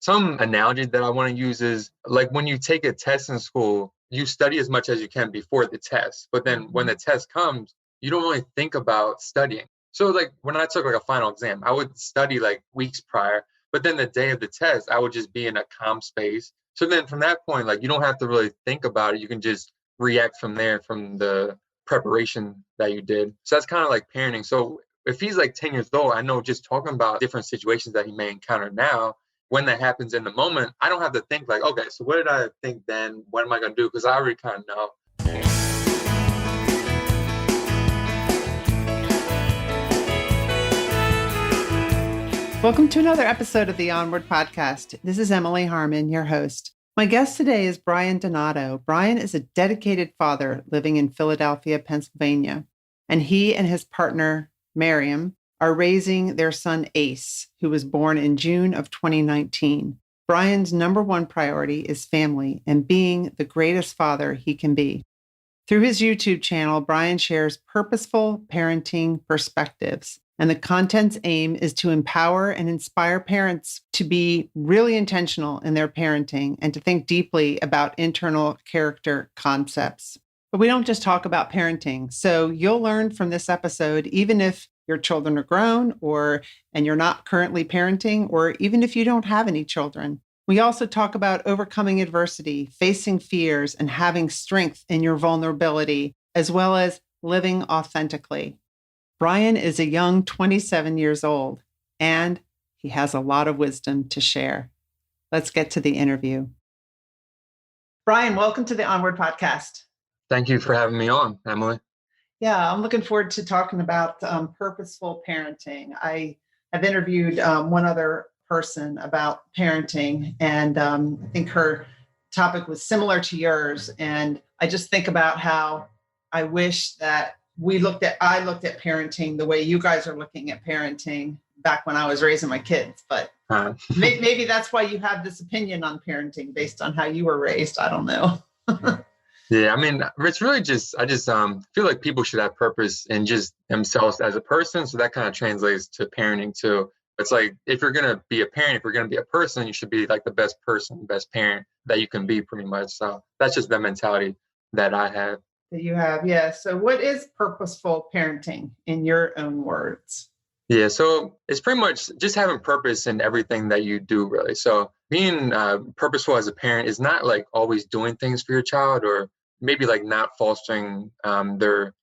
some analogy that I want to use is like when you take a test in school, you study as much as you can before the test. But then when the test comes, you don't really think about studying. So like when I took like a final exam, I would study like weeks prior, but then the day of the test, I would just be in a calm space. So then from that point, like you don't have to really think about it. You can just react from there from the preparation that you did. So that's kind of like parenting. So if he's like 10 years old, I know just talking about different situations that he may encounter now, when that happens in the moment, I don't have to think like, okay, so what did I think then? What am I going to do? Because I already kind of know. Welcome to another episode of the Onward Podcast. This is Emily Harmon, your host. My guest today is Brian Donato. Brian is a dedicated father living in Philadelphia, Pennsylvania, and he and his partner, Miriam, are raising their son, Ace, who was born in June of 2019. Brian's number one priority is family and being the greatest father he can be. Through his YouTube channel, Brian shares purposeful parenting perspectives, and the content's aim is to empower and inspire parents to be really intentional in their parenting and to think deeply about internal character concepts. But we don't just talk about parenting. So you'll learn from this episode, even if your children are grown and you're not currently parenting, or even if you don't have any children. We also talk about overcoming adversity, facing fears, and having strength in your vulnerability, as well as living authentically. Brian is a young 27 years old, and he has a lot of wisdom to share. Let's get to the interview. Brian, welcome to the Onward Podcast. Thank you for having me on, Emily. Yeah, I'm looking forward to talking about purposeful parenting. I have interviewed one other person about parenting, and I think her topic was similar to yours. And I just think about how I wish that I looked at parenting the way you guys are looking at parenting back when I was raising my kids. But maybe that's why you have this opinion on parenting based on how you were raised. I don't know. Yeah, I mean, it's really I just feel like people should have purpose in just themselves as a person. So that kind of translates to parenting too. It's like, if you're going to be a parent, if you're going to be a person, you should be like the best person, best parent that you can be pretty much. So that's just the mentality that I have. That you have, yeah. So what is purposeful parenting in your own words? Yeah, so it's pretty much just having purpose in everything that you do, really. So being purposeful as a parent is not like always doing things for your child, or maybe like not fostering their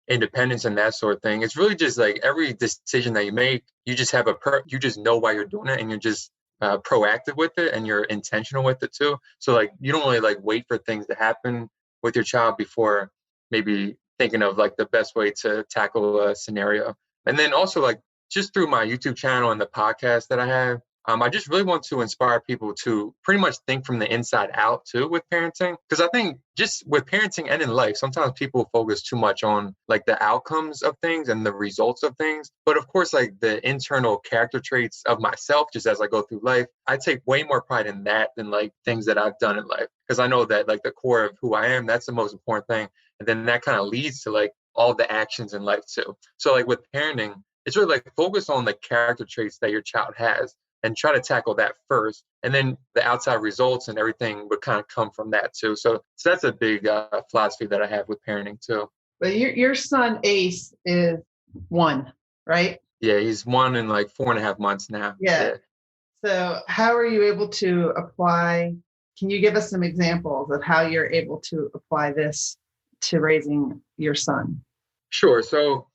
independence and that sort of thing. It's really just like every decision that you make, you just have you just know why you're doing it, and you're just proactive with it, and you're intentional with it too. So like you don't really like wait for things to happen with your child before maybe thinking of like the best way to tackle a scenario. And then also like just through my YouTube channel and the podcast that I have, I just really want to inspire people to pretty much think from the inside out too with parenting. Because I think just with parenting and in life, sometimes people focus too much on like the outcomes of things and the results of things. But of course, like the internal character traits of myself, just as I go through life, I take way more pride in that than like things that I've done in life. Because I know that like the core of who I am, that's the most important thing. And then that kind of leads to like all the actions in life too. So like with parenting, it's really like focus on the character traits that your child has and try to tackle that first. And then the outside results and everything would kind of come from that too. So that's a big philosophy that I have with parenting too. But your son Ace is 1, right? Yeah, he's 1 in like 4.5 months now. Yeah. So how are you able to apply? Can you give us some examples of how you're able to apply this to raising your son? Sure. So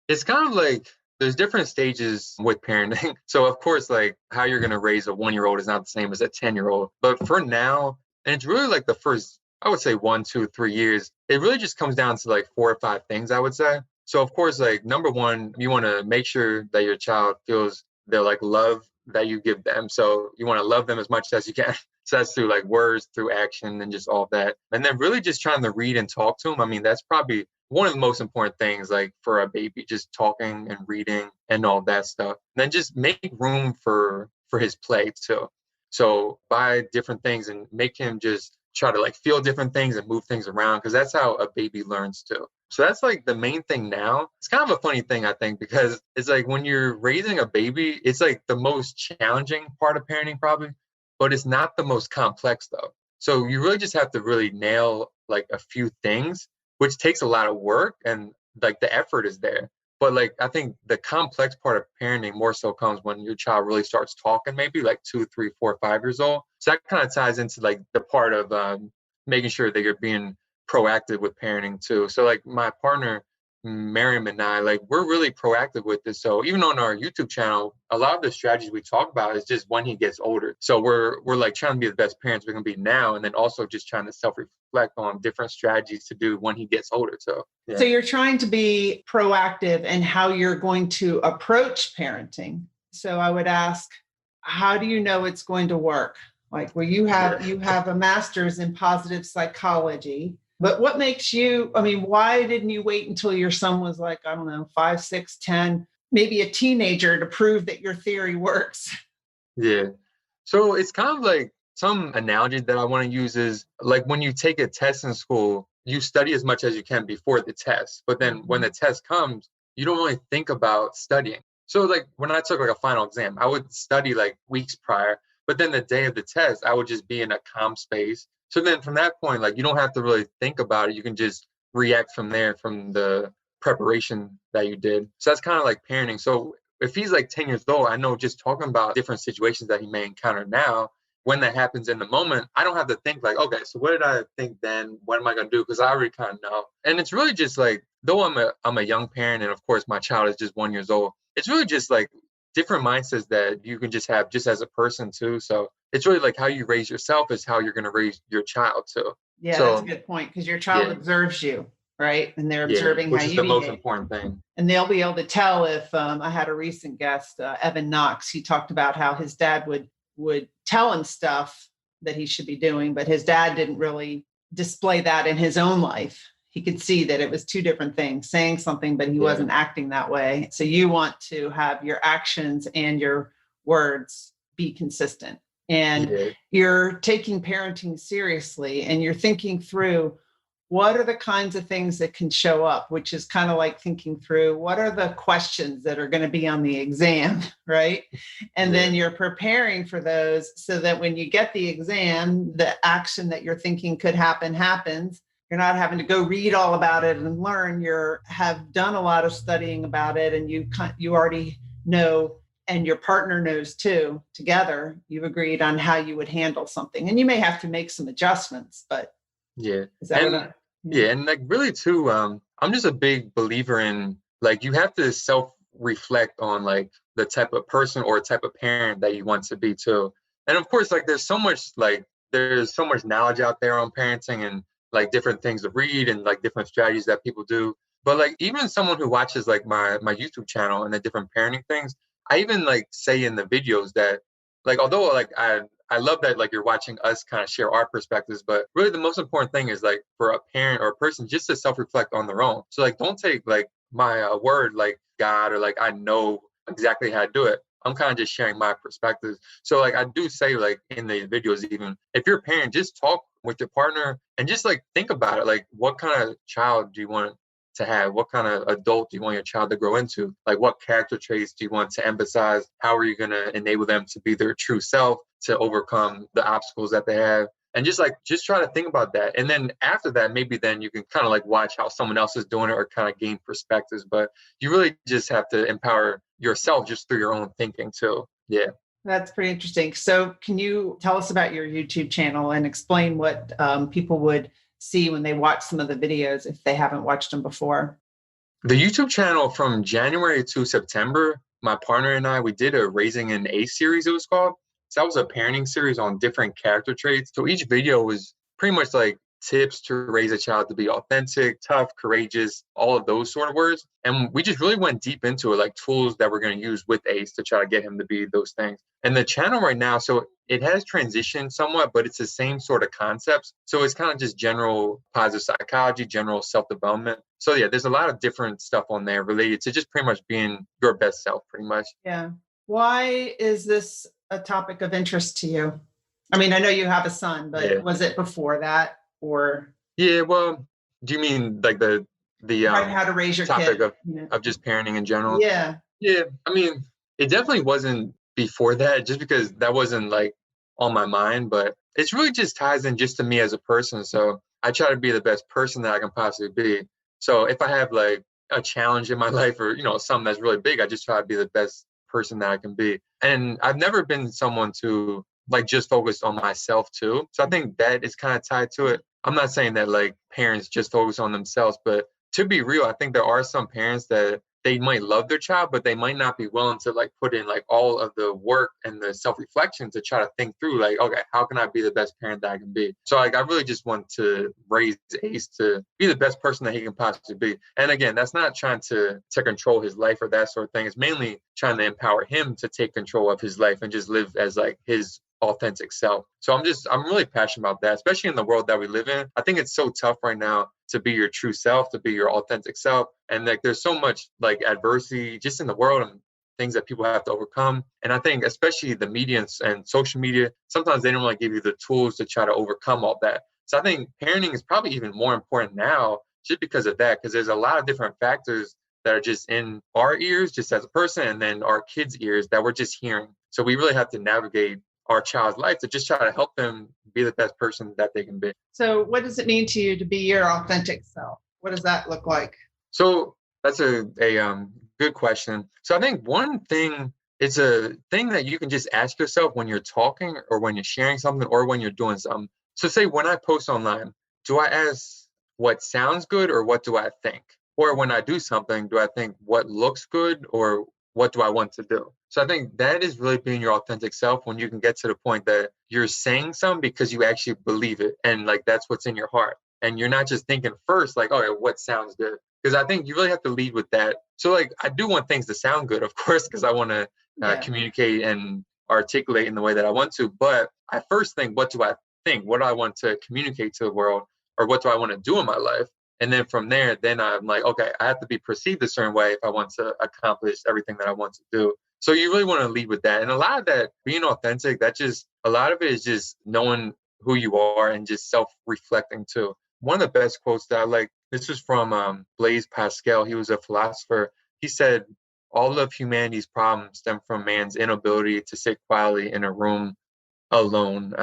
it's kind of like there's different stages with parenting. So of course, like how you're going to raise a 1-year-old is not the same as a 10-year-old. But for now, and it's really like the first, I would say 1, 2, 3 years, it really just comes down to like 4 or 5 things, I would say. So of course, like number one, you want to make sure that your child feels the like love that you give them. So you want to love them as much as you can. So that's through like words, through action, and just all that. And then really just trying to read and talk to them. I mean, that's probably one of the most important things, like for a baby, just talking and reading and all that stuff. And then just make room for his play too. So buy different things and make him just try to like feel different things and move things around, because that's how a baby learns too. So that's like the main thing now. It's kind of a funny thing, I think, because it's like when you're raising a baby, it's like the most challenging part of parenting probably, but it's not the most complex though. So you really just have to really nail like a few things, which takes a lot of work, and like the effort is there. But like I think the complex part of parenting more so comes when your child really starts talking, maybe like 2, 3, 4, 5 years old. So that kind of ties into like the part of making sure that you're being proactive with parenting too. So like my partner Miriam and I, like we're really proactive with this. So even on our YouTube channel, a lot of the strategies we talk about is just when he gets older. So we're like trying to be the best parents we can be now, and then also just trying to self-reflect on different strategies to do when he gets older. So yeah. So you're trying to be proactive in how you're going to approach parenting. So I would ask, how do you know it's going to work? Like, well, you have a master's in positive psychology. But what makes you, I mean, why didn't you wait until your son was like, I don't know, 5, 6, 10, maybe a teenager to prove that your theory works? Yeah. So it's kind of like some analogy that I want to use is like when you take a test in school, you study as much as you can before the test. But then when the test comes, you don't really think about studying. So like when I took like a final exam, I would study like weeks prior, but then the day of the test, I would just be in a calm space. So then from that point, like you don't have to really think about it. You can just react from there, from the preparation that you did. So that's kind of like parenting. So if he's like 10 years old, I know just talking about different situations that he may encounter now, when that happens in the moment, I don't have to think like, okay, so what did I think then? What am I going to do? Because I already kind of know. And it's really just like, though I'm a young parent, and of course my child is just 1 year old, it's really just like different mindsets that you can just have just as a person too. So it's really like how you raise yourself is how you're going to raise your child too. Yeah, that's a So good point, because your child observes you, right? And they're yeah, observing how which is you the most behave. important thing. And they'll be able to tell if I had a recent guest, Evan Knox. He talked about how his dad would tell him stuff that he should be doing, but his dad didn't really display that in his own life. He could see that it was two different things, saying something, but he wasn't acting that way. So you want to have your actions and your words be consistent. And you're taking parenting seriously, and you're thinking through, what are the kinds of things that can show up, which is kind of like thinking through what are the questions that are going to be on the exam, right? And then you're preparing for those so that when you get the exam, the action that you're thinking could happen happens. You're not having to go read all about it and learn. Have done a lot of studying about it, and you already know, and your partner knows too. Together, you've agreed on how you would handle something, and you may have to make some adjustments, but yeah. is that And and like really too, I'm just a big believer in like you have to self-reflect on like the type of person or type of parent that you want to be too. And of course, like there's so much knowledge out there on parenting and like different things to read and like different strategies that people do. But like even someone who watches like my YouTube channel and the different parenting things, I even like say in the videos that like although like I love that like you're watching us kind of share our perspectives, but really the most important thing is like for a parent or a person just to self-reflect on their own. So like don't take like my word like God or like I know exactly how to do it. I'm kind of just sharing my perspectives. So like I do say like in the videos, even if you're a parent, just talk with your partner and just like think about it. Like what kind of child do you want to have? What kind of adult do you want your child to grow into? Like what character traits do you want to emphasize? How are you going to enable them to be their true self, to overcome the obstacles that they have? And just try to think about that. And then after that, maybe then you can kind of like watch how someone else is doing it or kind of gain perspectives. But you really just have to empower yourself just through your own thinking too. Yeah. That's pretty interesting. So can you tell us about your YouTube channel and explain what people would see when they watch some of the videos if they haven't watched them before? The YouTube channel from January to September, my partner and I, we did a Raising an Ace series, it was called. So that was a parenting series on different character traits. So each video was pretty much like tips to raise a child to be authentic, tough, courageous, all of those sort of words. And we just really went deep into it, like tools that we're going to use with Ace to try to get him to be those things. And the channel right now, so it has transitioned somewhat, but it's the same sort of concepts. So it's kind of just general positive psychology, general self-development. So yeah, there's a lot of different stuff on there related to just pretty much being your best self, pretty much. Yeah. Why is this a topic of interest to you? I mean, I know you have a son, but was it before that or? Yeah, well, do you mean like the how to raise your topic kid? of just parenting in general? Yeah. Yeah, I mean, it definitely wasn't before that, just because that wasn't like on my mind, but it's really just ties in just to me as a person. So I try to be the best person that I can possibly be. So if I have like a challenge in my life or, something that's really big, I just try to be the best person that I can be. And I've never been someone to like just focus on myself too. So I think that is kind of tied to it. I'm not saying that like parents just focus on themselves, but to be real, I think there are some parents that they might love their child, but they might not be willing to like put in like all of the work and the self-reflection to try to think through like, okay, how can I be the best parent that I can be? So like I really just want to raise Ace to be the best person that he can possibly be. And again, that's not trying to control his life or that sort of thing. It's mainly trying to empower him to take control of his life and just live as like his authentic self. So I'm really passionate about that, especially in the world that we live in. I think it's so tough right now to be your true self, to be your authentic self. And like there's so much like adversity just in the world and things that people have to overcome. And I think especially the media and social media, sometimes they don't really give you the tools to try to overcome all that. So I think parenting is probably even more important now just because of that, because there's a lot of different factors that are just in our ears, just as a person, and then our kids' ears that we're just hearing. So we really have to navigate our child's life to just try to help them be the best person that they can be. So what does it mean to you to be your authentic self? What does that look like? So that's a good question. So I think one thing, it's a thing that you can just ask yourself when you're talking or when you're sharing something or when you're doing something. So say when I post online, do I ask what sounds good or what do I think? Or when I do something, do I think what looks good or what do I want to do? So I think that is really being your authentic self when you can get to the point that you're saying something because you actually believe it and like that's what's in your heart. And you're not just thinking first, like, oh, what sounds good? Because I think you really have to lead with that. So like I do want things to sound good, of course, because I want to communicate and articulate in the way that I want to. But I first think, what do I think? What do I want to communicate to the world? Or what do I want to do in my life? And then from there, then I'm like, okay, I have to be perceived a certain way if I want to accomplish everything that I want to do. So you really want to lead with that. And a lot of that, being authentic, a lot of it is just knowing who you are and just self-reflecting too. One of the best quotes that I like, this was from Blaise Pascal. He was a philosopher. He said, all of humanity's problems stem from man's inability to sit quietly in a room alone.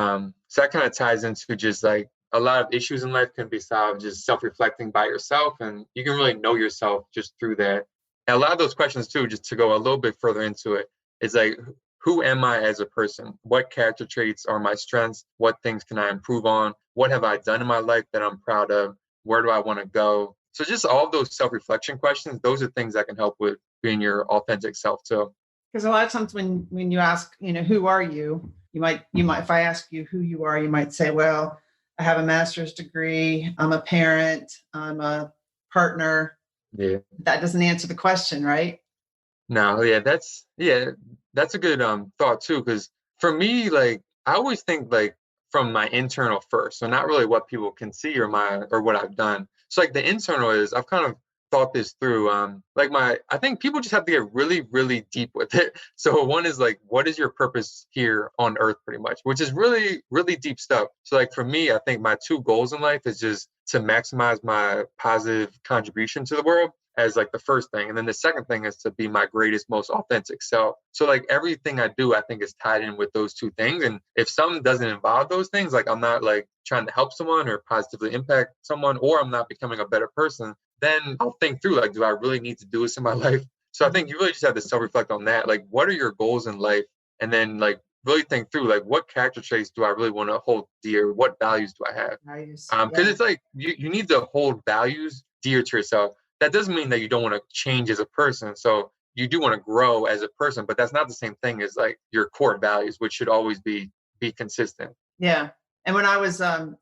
So that kind of ties into just like a lot of issues in life can be solved just self-reflecting by yourself, and you can really know yourself just through that. And a lot of those questions too, just to go a little bit further into it, is like, who am I as a person? What character traits are my strengths? What things can I improve on? What have I done in my life that I'm proud of? Where do I want to go? So just all those self-reflection questions, those are things that can help with being your authentic self too. Because a lot of times when you ask, who are you? You might, if I ask you who you are, you might say, well, I have a master's degree. I'm a parent. I'm a partner. Yeah. That doesn't answer the question, right? No, that's a good thought too. Because for me, like I always think like from my internal first, so not really what people can see or what I've done. So like the internal is I've kind of thought this through. I think people just have to get really, really deep with it. So one is like, what is your purpose here on earth, pretty much, which is really, really deep stuff. So like for me, I think my two goals in life is just to maximize my positive contribution to the world as like the first thing. And then the second thing is to be my greatest, most authentic self. So like everything I do, I think is tied in with those two things. And if something doesn't involve those things, like I'm not like trying to help someone or positively impact someone, or I'm not becoming a better person, then I'll think through like, do I really need to do this in my life? So I think you really just have to self-reflect on that. Like, what are your goals in life? And then like really think through like, what character traits do I really want to hold dear? What values do I have? Because it's like you need to hold values dear to yourself. That doesn't mean that you don't want to change as a person. So you do want to grow as a person, but that's not the same thing as like your core values, which should always be consistent. Yeah. And when I was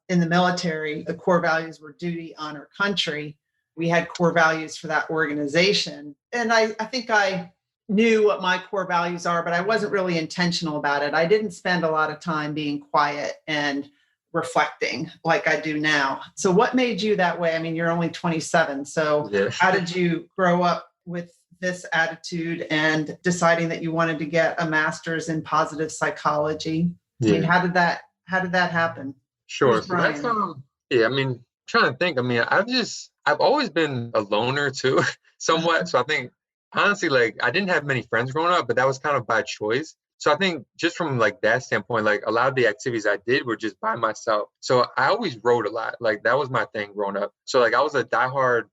in the military, the core values were duty, honor, country. We had core values for that organization. And I think I knew what my core values are, but I wasn't really intentional about it. I didn't spend a lot of time being quiet and reflecting like I do now. So what made you that way? I mean, you're only 27. So How did you grow up with this attitude and deciding that you wanted to get a master's in positive psychology? I mean, how did that happen? Sure. So that's I mean, trying to think. I mean, I've always been a loner too, somewhat. So I think honestly, like I didn't have many friends growing up, but that was kind of by choice. So I think just from like that standpoint, like a lot of the activities I did were just by myself. So I always wrote a lot. Like that was my thing growing up. So like I was a diehard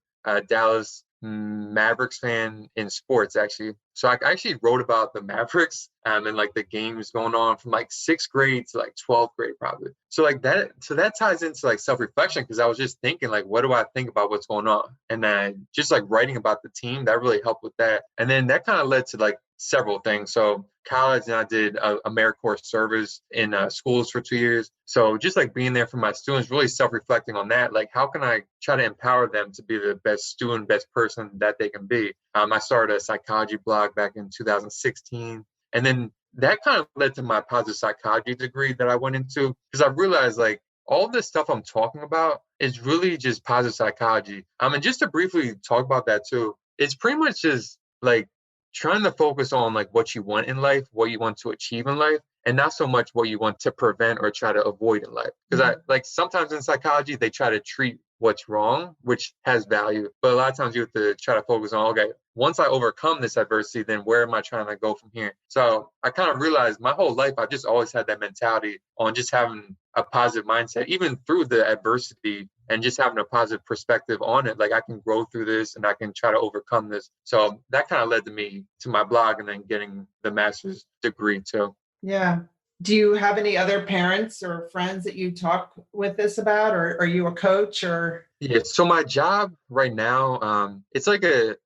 Dallas Mavericks fan in sports actually. So I actually wrote about the Mavericks and like the games going on from like sixth grade to like 12th grade probably. So like that, so that ties into like self-reflection because I was just thinking like, what do I think about what's going on? And then just like writing about the team, that really helped with that. And then that kind of led to like several things. So college and I did AmeriCorps service in schools for 2 years. So just like being there for my students, really self-reflecting on that. Like, how can I try to empower them to be the best student, best person that they can be? I started a psychology blog back in 2016. And then that kind of led to my positive psychology degree that I went into because I realized like all this stuff I'm talking about is really just positive psychology. And just to briefly talk about that too, it's pretty much just like trying to focus on like what you want in life, what you want to achieve in life, and not so much what you want to prevent or try to avoid in life. Because I like sometimes in psychology they try to treat what's wrong, which has value, but a lot of times you have to try to focus on, okay, once I overcome this adversity, then where am I trying to go from here? So I kind of realized my whole life I've just always had that mentality on just having a positive mindset, even through the adversity, and just having a positive perspective on it. Like I can grow through this and I can try to overcome this. So that kind of led to me to my blog and then getting the master's degree too. Yeah. Do you have any other parents or friends that you talk with this about, or are you a coach or? Yeah, so my job right now,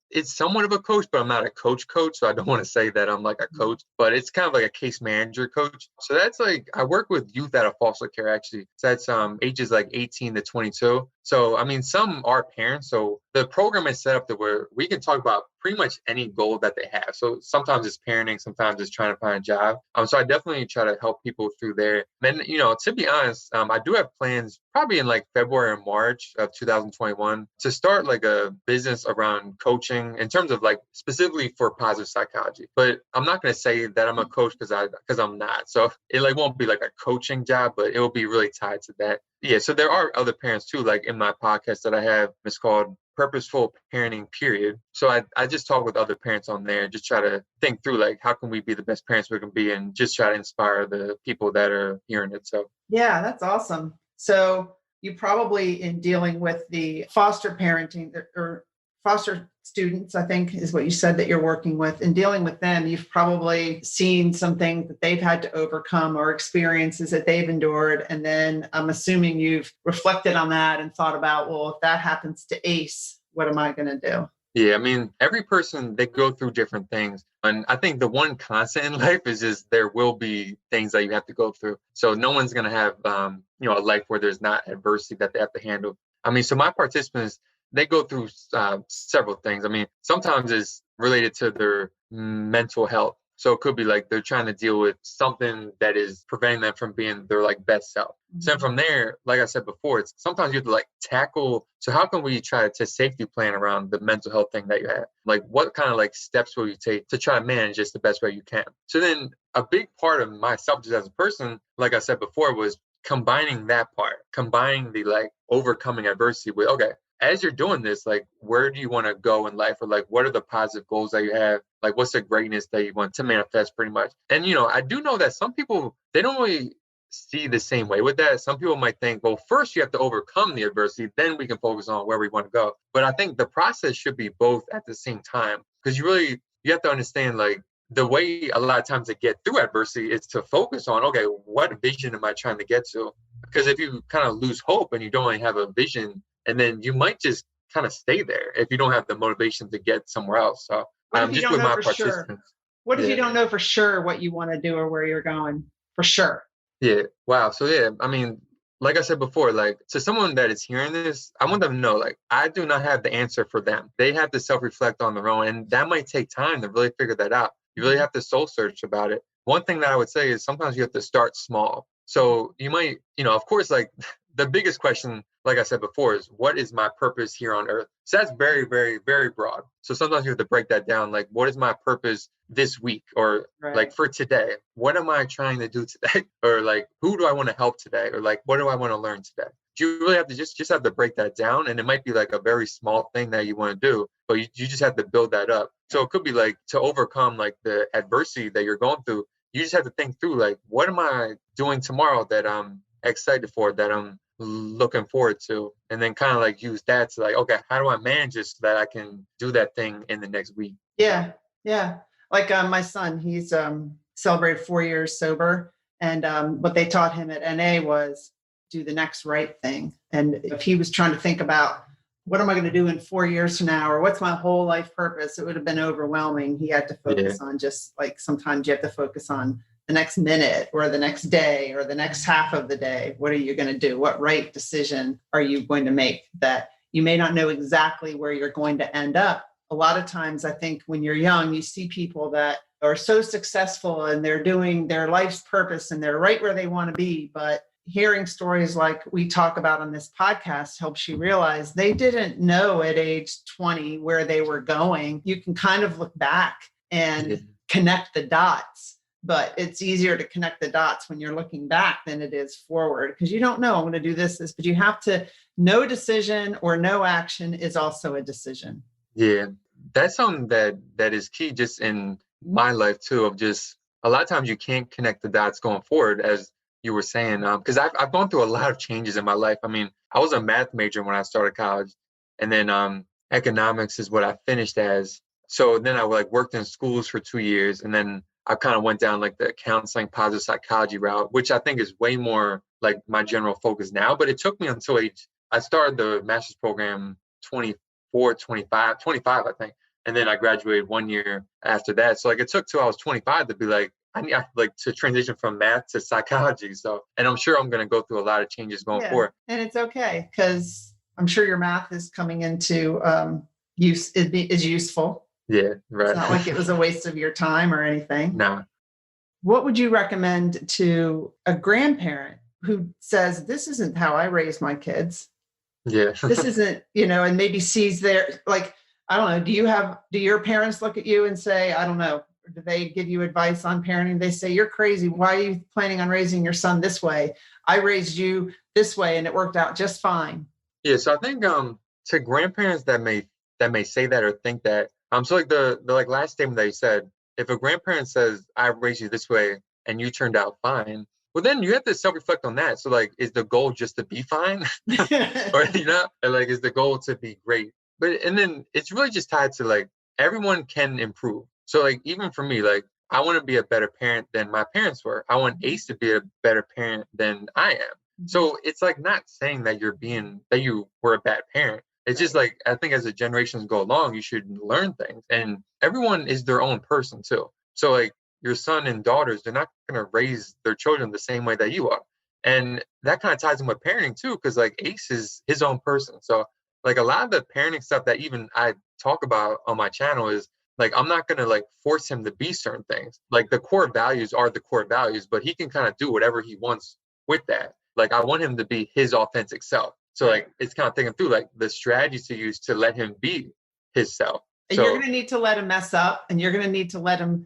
it's somewhat of a coach, but I'm not a coach. So I don't want to say that I'm like a coach, but it's kind of like a case manager coach. So that's like I work with youth out of foster care actually. So that's ages like 18 to 22. So I mean, some are parents. So the program is set up to where we can talk about pretty much any goal that they have. So sometimes it's parenting, sometimes it's trying to find a job. So I definitely try to help people through there. And to be honest, I do have plans probably in like February or March of 2021 to start like a business around coaching in terms of like specifically for positive psychology. But I'm not going to say that I'm a coach because I'm not. So it like won't be like a coaching job, but it will be really tied to that. Yeah, so there are other parents too, like in my podcast that I have, it's called Purposeful Parenting Period. So I just talk with other parents on there, just try to think through like how can we be the best parents we can be and just try to inspire the people that are hearing it. So Yeah, that's awesome. So you probably in dealing with the foster parenting or foster students, I think is what you said that you're working with, and dealing with them, you've probably seen some things that they've had to overcome or experiences that they've endured. And then I'm assuming you've reflected on that and thought about, well, if that happens to Ace, what am I going to do? yeah, I mean, every person they go through different things. And I think the one constant in life is just there will be things that you have to go through. So no one's going to have, a life where there's not adversity that they have to handle. I mean, so my participants, they go through several things. I mean, sometimes it's related to their mental health. So it could be like they're trying to deal with something that is preventing them from being their like best self. So then from there, like I said before, it's sometimes you have to like tackle. So how can we try to safety plan around the mental health thing that you have? Like what kind of like steps will you take to try to manage this the best way you can? So then a big part of myself just as a person, like I said before, was combining that part, combining the like overcoming adversity with, okay, as you're doing this, like, where do you want to go in life? Or like, what are the positive goals that you have? Like, what's the greatness that you want to manifest pretty much? And, I do know that some people, they don't really see the same way with that. Some people might think, well, first you have to overcome the adversity, then we can focus on where we want to go. But I think the process should be both at the same time because you have to understand like the way a lot of times to get through adversity is to focus on, okay, what vision am I trying to get to? Because if you kind of lose hope and you don't really have a vision, and then you might just kind of stay there if you don't have the motivation to get somewhere else. So What if you just don't with know my for sure? participants. What if you Yeah. don't know for sure what you want to do or where you're going for sure? Yeah. Wow. So yeah, I mean, like I said before, like to someone that is hearing this, I want them to know, like, I do not have the answer for them. They have to self-reflect on their own. And that might take time to really figure that out. You really have to soul search about it. One thing that I would say is sometimes you have to start small. So you might, of course, like the biggest question, like I said before, is what is my purpose here on earth? So that's very, very, very broad. So sometimes you have to break that down. Like, what is my purpose this week? Or like Right. for today, what am I trying to do today? Or like, who do I want to help today? Or like, what do I want to learn today? You really have to just have to break that down. And it might be like a very small thing that you want to do, but you just have to build that up. So it could be like to overcome like the adversity that you're going through. you just have to think through, like, what am I doing tomorrow that I'm excited for, that I'm looking forward to? And then kind of like use that to like, okay, how do I manage this so that I can do that thing in the next week? Yeah. Yeah. Like my son, he's celebrated 4 years sober. And what they taught him at NA was do the next right thing. And if he was trying to think about what am I going to do in 4 years from now, or what's my whole life purpose, it would have been overwhelming. He had to Yeah. focus on just like sometimes you have to focus on the next minute or the next day or the next half of the day. What are you going to do? What right decision are you going to make that you may not know exactly where you're going to end up? A lot of times, I think when you're young, you see people that are so successful and they're doing their life's purpose and they're right where they want to be. But hearing stories like we talk about on this podcast helps you realize they didn't know at age 20 where they were going. You can kind of look back and connect the dots, but it's easier to connect the dots when you're looking back than it is forward, because you don't know, I'm going to do this, but you have to, no decision or no action is also a decision. Yeah, that's something that is key just in my life too, of just a lot of times you can't connect the dots going forward, as you were saying, because I've gone through a lot of changes in my life. I mean, I was a math major when I started college, and then economics is what I finished as. So then I like worked in schools for 2 years, and then I kind of went down like the counseling, positive psychology route, which I think is way more like my general focus now. But it took me until I started the master's program 24, 25, I think. And then I graduated 1 year after that. So like it took till I was 25 to be like, I need like to transition from math to psychology. So, and I'm sure I'm going to go through a lot of changes going forward. And it's okay, because I'm sure your math is coming into use, is useful. Yeah, right. It's not like it was a waste of your time or anything. Nah. What would you recommend to a grandparent who says, this isn't how I raise my kids? Yeah. This isn't, and maybe sees their, like, I don't know, do your parents look at you and say, I don't know, do they give you advice on parenting? They say, you're crazy. Why are you planning on raising your son this way? I raised you this way and it worked out just fine. Yeah. So I think to grandparents that may say that or think that, so like the like last statement that you said, if a grandparent says, I raised you this way and you turned out fine, well, then you have to self-reflect on that. So like, is the goal just to be fine? Or, like, is the goal to be great? And then it's really just tied to like, everyone can improve. So like, even for me, like, I want to be a better parent than my parents were. I want Ace to be a better parent than I am. So it's like not saying that you were a bad parent. It's just like, I think as the generations go along, you should learn things, and everyone is their own person too. So like your son and daughters, they're not going to raise their children the same way that you are. And that kind of ties in with parenting too, because like Ace is his own person. So like a lot of the parenting stuff that even I talk about on my channel is like, I'm not going to like force him to be certain things. Like the core values are the core values, but he can kind of do whatever he wants with that. Like I want him to be his authentic self. So like, it's kind of thinking through like the strategies to use to let him be his self. And you're going to need to let him mess up, and you're going to need to let him,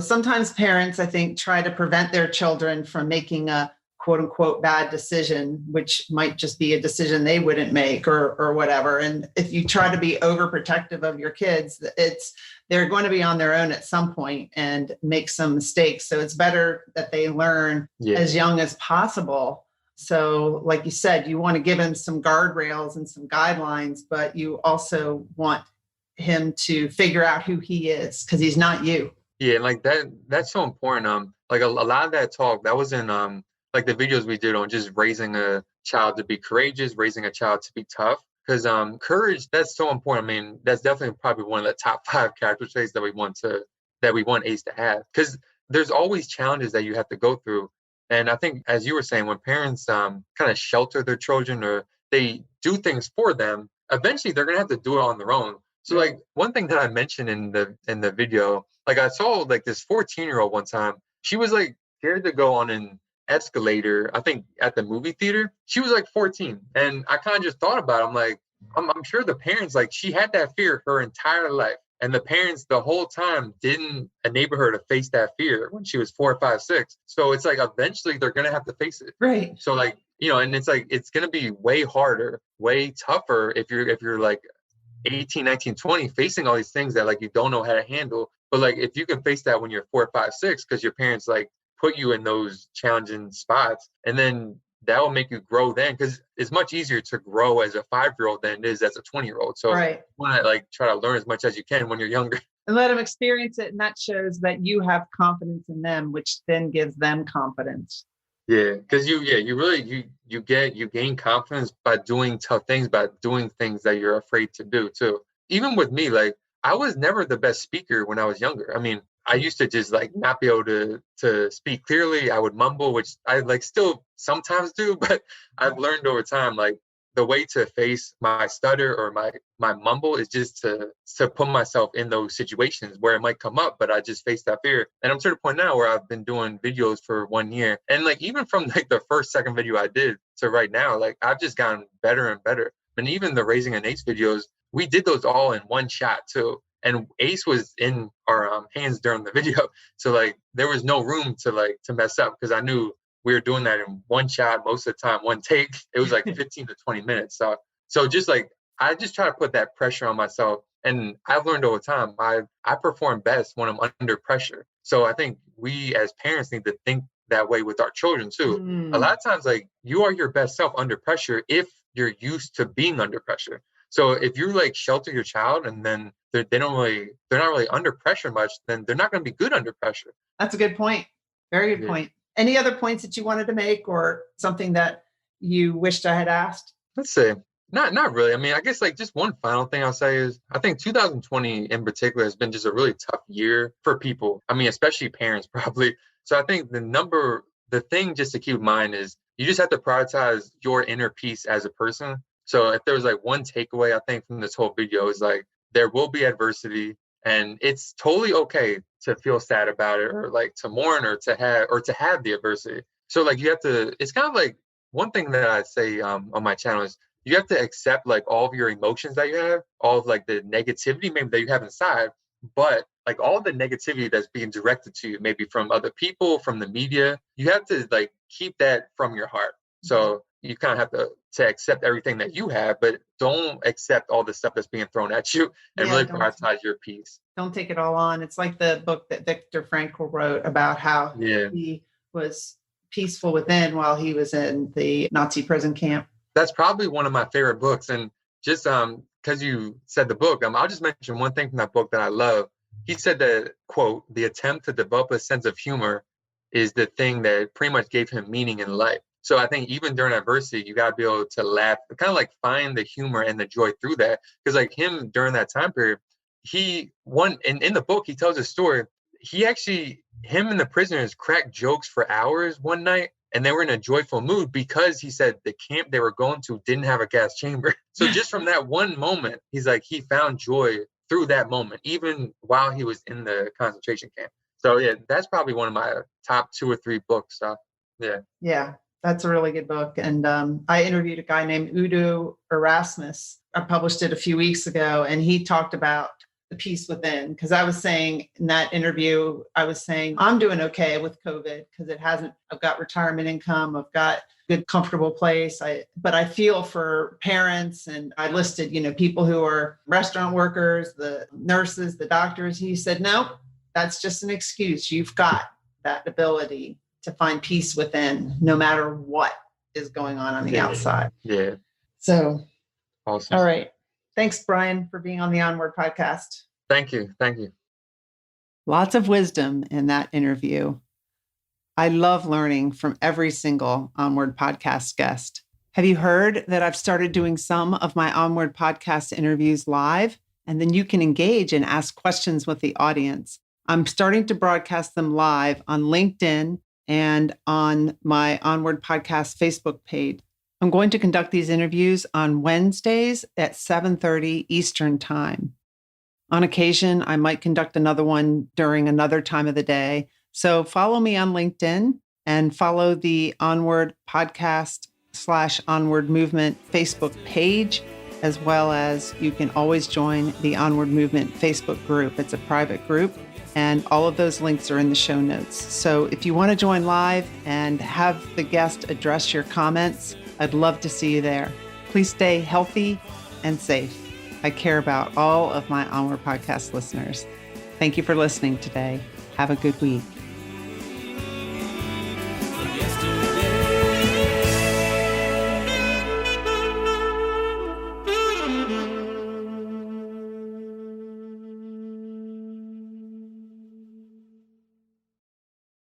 sometimes parents, I think, try to prevent their children from making a quote unquote bad decision, which might just be a decision they wouldn't make or whatever. And if you try to be overprotective of your kids, they're going to be on their own at some point and make some mistakes. So it's better that they learn as young as possible. So like you said, you want to give him some guardrails and some guidelines, but you also want him to figure out who he is, because he's not you. Yeah, like that's so important. Like a lot of that talk that was in like the videos we did on just raising a child to be courageous, raising a child to be tough. Because courage, that's so important. I mean, that's definitely probably one of the top 5 character traits that we want Ace to have. Because there's always challenges that you have to go through. And I think, as you were saying, when parents kind of shelter their children or they do things for them, eventually they're gonna have to do it on their own. So like one thing that I mentioned in the video, like I saw like this 14-year-old one time, she was like scared to go on an escalator, I think at the movie theater. She was like 14. And I kind of just thought about it. I'm like, I'm sure the parents, like she had that fear her entire life. And the parents the whole time didn't enable her to face that fear when she was 4, 5, 6. So it's like eventually they're going to have to face it. Right. So like, and it's like, it's going to be way harder, way tougher if you're like 18, 19, 20, facing all these things that like you don't know how to handle. But like if you can face that when you're 4, 5, 6, because your parents like put you in those challenging spots, and then that will make you grow then, because it's much easier to grow as a 5-year-old than it is as a 20-year-old. So Right. you want to like try to learn as much as you can when you're younger. And let them experience it. And that shows that you have confidence in them, which then gives them confidence. Yeah, because you really you gain confidence by doing tough things, by doing things that you're afraid to do too. Even with me, like I was never the best speaker when I was younger. I mean, I used to just like not be able to speak clearly. I would mumble, which I like still sometimes do, but I've learned over time like the way to face my stutter or my mumble is just to put myself in those situations where it might come up, but I just face that fear. And I'm to the point now where I've been doing videos for 1 year, and like even from like the second video I did to right now, like I've just gotten better and better. And even the Raising an Ace videos, we did those all in one shot too. And Ace was in our hands during the video, so like there was no room to mess up, because I knew we were doing that in one shot most of the time, one take. It was like 15 to 20 minutes. So just like I just try to put that pressure on myself, and I've learned over time I perform best when I'm under pressure. So I think we as parents need to think that way with our children too. A lot of times, like you are your best self under pressure if you're used to being under pressure. So if you like shelter your child and then they're not really under pressure much, then they're not going to be good under pressure. That's a good point. Very good point. Any other points that you wanted to make, or something that you wished I had asked? Let's see. Not really. I mean, I guess like just one final thing I'll say is I think 2020 in particular has been just a really tough year for people. I mean, especially parents probably. So I think the thing just to keep in mind is you just have to prioritize your inner peace as a person. So if there was like one takeaway, I think from this whole video is like, there will be adversity, and it's totally okay to feel sad about it, or like to mourn, or to have the adversity. So like you have to, it's kind of like one thing that I say on my channel is you have to accept like all of your emotions that you have, all of like the negativity maybe that you have inside, but like all the negativity that's being directed to you, maybe from other people, from the media, you have to like keep that from your heart. So you kind of have to accept everything that you have, but don't accept all the stuff that's being thrown at you, and really prioritize your peace. Don't take it all on. It's like the book that Viktor Frankl wrote about how he was peaceful within while he was in the Nazi prison camp. That's probably one of my favorite books. And just because you said the book, I'll just mention one thing from that book that I love. He said that, quote, the attempt to develop a sense of humor is the thing that pretty much gave him meaning in life. So I think even during adversity, you got to be able to laugh, kind of like find the humor and the joy through that. Because like him during that time period, in the book, he tells a story. Him and the prisoners cracked jokes for hours one night, and they were in a joyful mood because he said the camp they were going to didn't have a gas chamber. So just from that one moment, he's like, he found joy through that moment, even while he was in the concentration camp. So yeah, that's probably one of my top 2 or 3 books. Yeah, that's a really good book. And I interviewed a guy named Udo Erasmus. I published it a few weeks ago, and he talked about the peace within, because I was saying in that interview, I'm doing okay with COVID because I've got retirement income, I've got good, comfortable place. But I feel for parents, and I listed, people who are restaurant workers, the nurses, the doctors. He said, no, that's just an excuse. You've got that ability to find peace within, no matter what is going on the outside. Yeah. So, awesome. All right. Thanks, Brian, for being on the Onward podcast. Thank you. Thank you. Lots of wisdom in that interview. I love learning from every single Onward podcast guest. Have you heard that I've started doing some of my Onward podcast interviews live? And then you can engage and ask questions with the audience. I'm starting to broadcast them live on LinkedIn and on my Onward Podcast Facebook page. I'm going to conduct these interviews on Wednesdays at 7:30 Eastern Time. On occasion, I might conduct another one during another time of the day. So follow me on LinkedIn and follow the Onward Podcast /Onward Movement Facebook page, as well as you can always join the Onward Movement Facebook group. It's a private group, and all of those links are in the show notes. So if you want to join live and have the guest address your comments, I'd love to see you there. Please stay healthy and safe. I care about all of my Onward podcast listeners. Thank you for listening today. Have a good week.